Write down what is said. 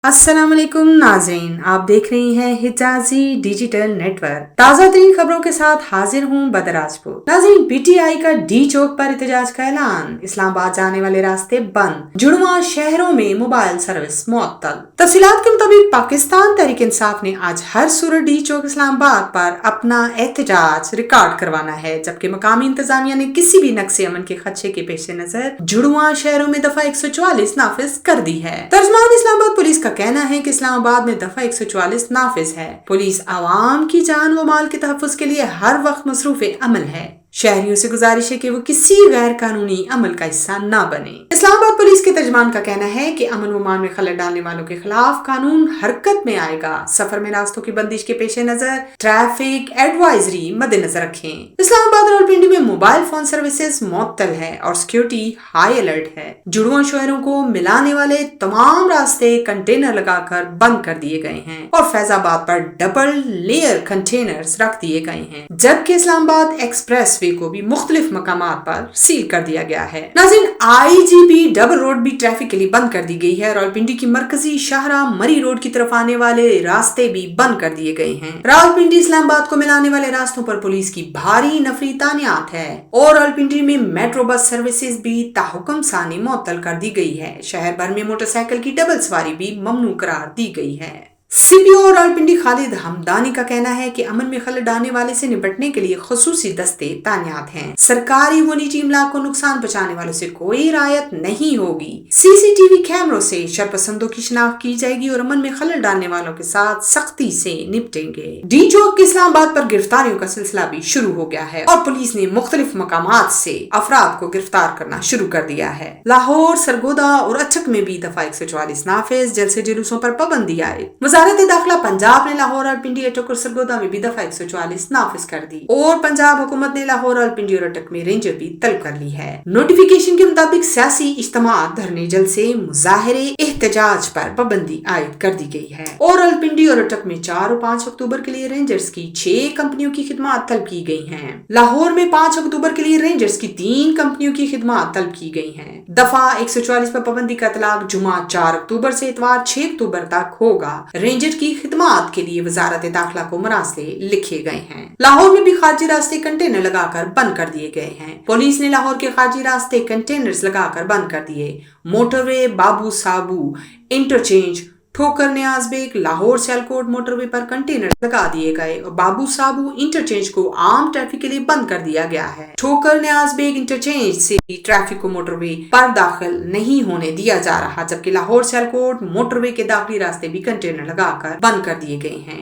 अस्सलाम वालेकुम नाज़रीन, आप देख रही हैं हिजाजी डिजिटल नेटवर्क। ताज़ा तरीन खबरों के साथ हाजिर हूँ बदर राजपूत। नाज़रीन, पीटीआई का डी चौक पर एहतजाज का ऐलान, इस्लामाबाद जाने वाले रास्ते बंद, जुड़वा शहरों में मोबाइल सर्विस मुअत्तल। तफसीलात के मुताबिक पाकिस्तान तहरीक इंसाफ ने आज हर सूरत डी चौक इस्लामाबाद पर अपना एहतजाज रिकॉर्ड करवाना है, जबकि मकामी इंतजामिया ने किसी भी नक्शे अमन के खदशे के पेश नजर जुड़वा शहरों में दफा 144 नाफिज कर दी है। तर्जमान इस्लामाबाद पुलिस का कहना है कि इस्लामाबाद में दफा 144 नाफिज है। पुलिस आवाम की जान व माल के तहफ़्फ़ुज़ के लिए हर वक्त मसरूफ़ अमल है। शहरियों से गुजारिश है कि वो किसी गैर कानूनी अमल का हिस्सा न बने। इस्लामाबाद पुलिस के तर्जमान का कहना है कि अमन व मान में खलल डालने वालों के खिलाफ कानून हरकत में आएगा। सफर में रास्तों की बंदिश के पेश नजर ट्रैफिक एडवाइजरी मद्देनजर रखें। इस्लामाबाद और रावलपिंडी में मोबाइल फोन सर्विसेज मुअत्तल है और सिक्योरिटी हाई अलर्ट है। जुड़वा शहरों को मिलाने वाले तमाम रास्ते कंटेनर लगाकर बंद कर दिए गए हैं और फैजाबाद पर डबल लेयर कंटेनर्स रख दिए गए हैं, जबकि इस्लामाबाद एक्सप्रेस वे को भी मुख्तलिफ मकामात पर सील कर दिया गया है। नाज़रीन, आईजीबी डबल रोड भी ट्रैफिक के लिए बंद कर दी गई है। रावलपिंडी की मरकजी शाहरा मरी रोड की तरफ आने वाले रास्ते भी बंद कर दिए गए हैं। रावलपिंडी इस्लामाबाद को मिलाने वाले रास्तों पर पुलिस की भारी नफरी तानियात है और रावलपिंडी में मेट्रो बस सर्विसेज भी ताहुकम सानी मुअत्तल कर दी गई है। शहर भर में मोटरसाइकिल की डबल सवारी भी ममनू करार दी गई है। सीपीओ रावलपिंडी खालिद हमदानी का कहना है कि अमन में खलल डालने वाले से निपटने के लिए खुसूसी दस्ते तानियात हैं। सरकारी व निजी इमलाक को नुकसान पहुंचाने वालों से कोई रायत नहीं होगी। सीसीटीवी कैमरों से शरपसंदों की शिनाख्त की जाएगी और अमन में खलल डालने वालों के साथ सख्ती से निपटेंगे। डी चौक इस्लामाबाद पर गिरफ्तारियों का सिलसिला भी शुरू हो गया है और पुलिस ने मुख्तलिफ मकामात से अफराद को गिरफ्तार करना शुरू कर दिया है। लाहौर, सरगोदा और अचक में भी दफा 144 नाफिज, जलसे जुलूसों पर पाबंदी आए। वजारत दाखिला पंजाब ने लाहौर और पिंडी, अटक और सरगोदा में भी दफा 144 नाफिज कर दी और पंजाब हुकूमत ने लाहौर और पिंडी और अटक में रेंजर भी तलब कर ली है। नोटिफिकेशन के मुताबिक सियासी इज्तिमात, धरने, जलसे, मुजाहरे, एहतजाज पर पाबंदी आयद कर दी गई है और रावलपिंडी और अटक में 4 और 5 अक्टूबर के लिए रेंजर्स की 6 कंपनियों की खिदमत तलब की गई हैं। लाहौर में 5 अक्टूबर के लिए रेंजर्स की 3 कंपनियों की खिदमत तलब की गई हैं। दफा 144 पर पाबंदी का इतलाक जुमा 4 अक्टूबर से इतवार 6 अक्टूबर तक होगा। रेंजर की खिदमत के लिए वजारत दाखिला को मरासले लिखे गए हैं। लाहौर में भी खारजी रास्ते कंटेनर लगाकर बंद कर दिए गए हैं। पुलिस ने लाहौर के खारजी रास्ते कंटेनर्स लगाकर बंद कर दिए। मोटरवे बाबू साबू इंटरचेंज, ठोकर न्याज बेग, लाहौर सियालकोट मोटरवे पर कंटेनर लगा दिए गए और बाबू साबू इंटरचेंज को आम ट्रैफिक के लिए बंद कर दिया गया है। ठोकर न्याज बेग इंटरचेंज से भी ट्रैफिक को मोटरवे पर दाखिल नहीं होने दिया जा रहा, जबकि लाहौर सियालकोट मोटरवे के दाखिली रास्ते भी कंटेनर लगाकर बंद कर दिए गए हैं।